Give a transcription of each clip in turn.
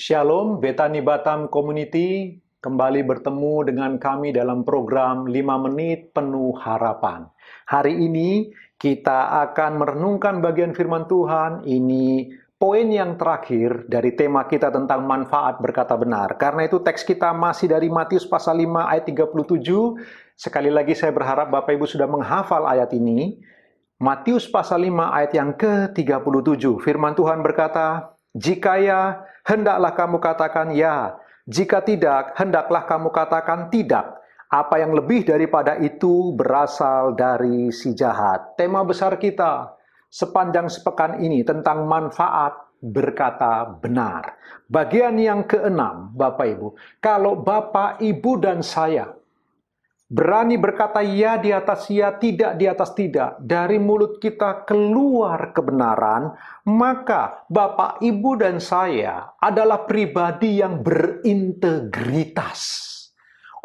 Shalom, Betani Batam Community kembali bertemu dengan kami dalam program 5 Menit Penuh Harapan. Hari ini kita akan merenungkan bagian firman Tuhan. Ini poin yang terakhir dari tema kita tentang manfaat berkata benar. Karena itu teks kita masih dari Matius pasal 5 ayat 37. Sekali lagi saya berharap Bapak Ibu sudah menghafal ayat ini. Matius pasal 5 ayat yang ke-37. Firman Tuhan berkata, "Jika ya, hendaklah kamu katakan ya. Jika tidak, hendaklah kamu katakan tidak. Apa yang lebih daripada itu berasal dari si jahat." Tema besar kita sepanjang sepekan ini tentang manfaat berkata benar. Bagian yang keenam, Bapak Ibu. Kalau Bapak, Ibu, dan saya berani berkata ya di atas ya, tidak di atas tidak, dari mulut kita keluar kebenaran, maka Bapak, Ibu, dan saya adalah pribadi yang berintegritas.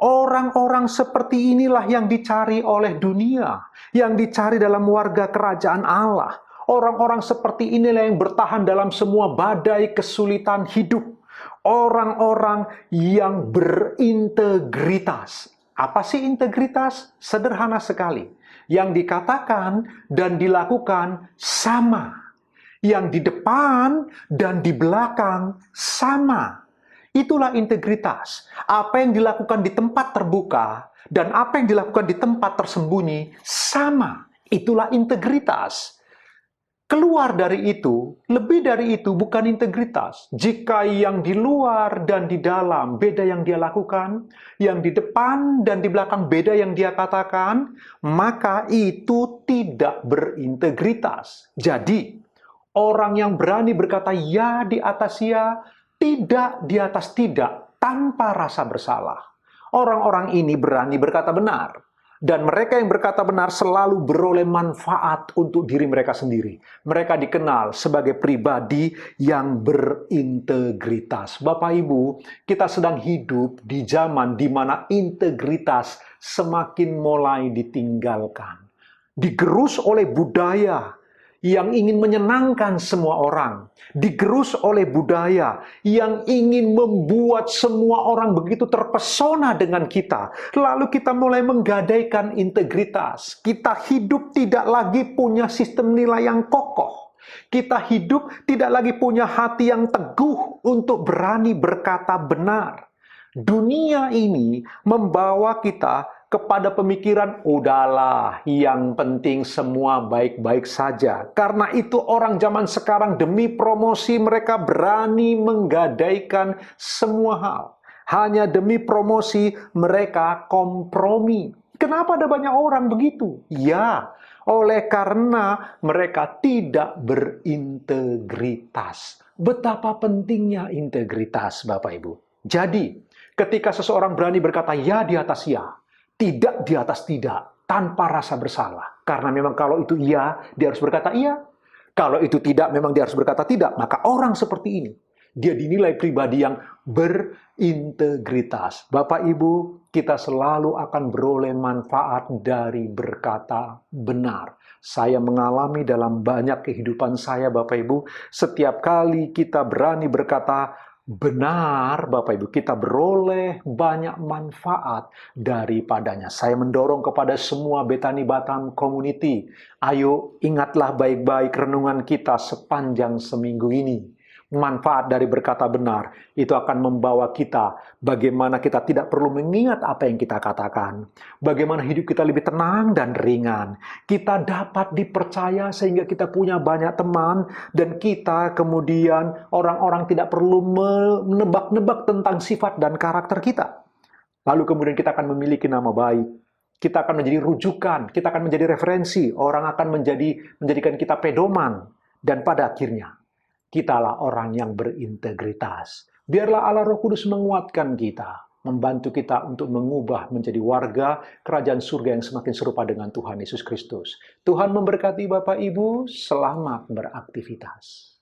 Orang-orang seperti inilah yang dicari oleh dunia, yang dicari dalam warga kerajaan Allah. Orang-orang seperti inilah yang bertahan dalam semua badai kesulitan hidup. Orang-orang yang berintegritas. Apa sih integritas? Sederhana sekali. Yang dikatakan dan dilakukan sama. Yang di depan dan di belakang sama. Itulah integritas. Apa yang dilakukan di tempat terbuka dan apa yang dilakukan di tempat tersembunyi sama. Itulah integritas. Keluar dari itu, lebih dari itu bukan integritas. Jika yang di luar dan di dalam beda yang dia lakukan, yang di depan dan di belakang beda yang dia katakan, maka itu tidak berintegritas. Jadi, orang yang berani berkata ya di atas ya, tidak di atas tidak, tanpa rasa bersalah. Orang-orang ini berani berkata benar. Dan mereka yang berkata benar selalu beroleh manfaat untuk diri mereka sendiri. Mereka dikenal sebagai pribadi yang berintegritas. Bapak Ibu, kita sedang hidup di zaman di mana integritas semakin mulai ditinggalkan. Digerus oleh budaya yang ingin menyenangkan semua orang, digerus oleh budaya yang ingin membuat semua orang begitu terpesona dengan kita. Lalu kita mulai menggadaikan integritas. Kita hidup tidak lagi punya sistem nilai yang kokoh. Kita hidup tidak lagi punya hati yang teguh untuk berani berkata benar. Dunia ini membawa kita kepada pemikiran, udahlah, yang penting semua baik-baik saja. Karena itu orang zaman sekarang demi promosi mereka berani menggadaikan semua hal. Hanya demi promosi mereka kompromi. Kenapa ada banyak orang begitu? Ya, oleh karena mereka tidak berintegritas. Betapa pentingnya integritas, Bapak Ibu. Jadi, ketika seseorang berani berkata ya di atas ya, tidak di atas tidak, tanpa rasa bersalah. Karena memang kalau itu iya, dia harus berkata iya. Kalau itu tidak, memang dia harus berkata tidak. Maka orang seperti ini, dia dinilai pribadi yang berintegritas. Bapak Ibu, kita selalu akan beroleh manfaat dari berkata benar. Saya mengalami dalam banyak kehidupan saya, Bapak Ibu, setiap kali kita berani berkata benar, Bapak Ibu, kita beroleh banyak manfaat daripadanya. Saya mendorong kepada semua Betani Batam Community, ayo ingatlah baik-baik renungan kita sepanjang seminggu ini. Manfaat dari berkata benar itu akan membawa kita bagaimana kita tidak perlu mengingat apa yang kita katakan. Bagaimana hidup kita lebih tenang dan ringan. Kita dapat dipercaya sehingga kita punya banyak teman dan kita kemudian orang-orang tidak perlu menebak-nebak tentang sifat dan karakter kita. Lalu kemudian kita akan memiliki nama baik. Kita akan menjadi rujukan, kita akan menjadi referensi, orang akan menjadikan kita pedoman dan pada akhirnya kitalah orang yang berintegritas. Biarlah Allah Roh Kudus menguatkan kita, membantu kita untuk mengubah menjadi warga kerajaan surga yang semakin serupa dengan Tuhan Yesus Kristus. Tuhan memberkati Bapak Ibu, selamat beraktivitas.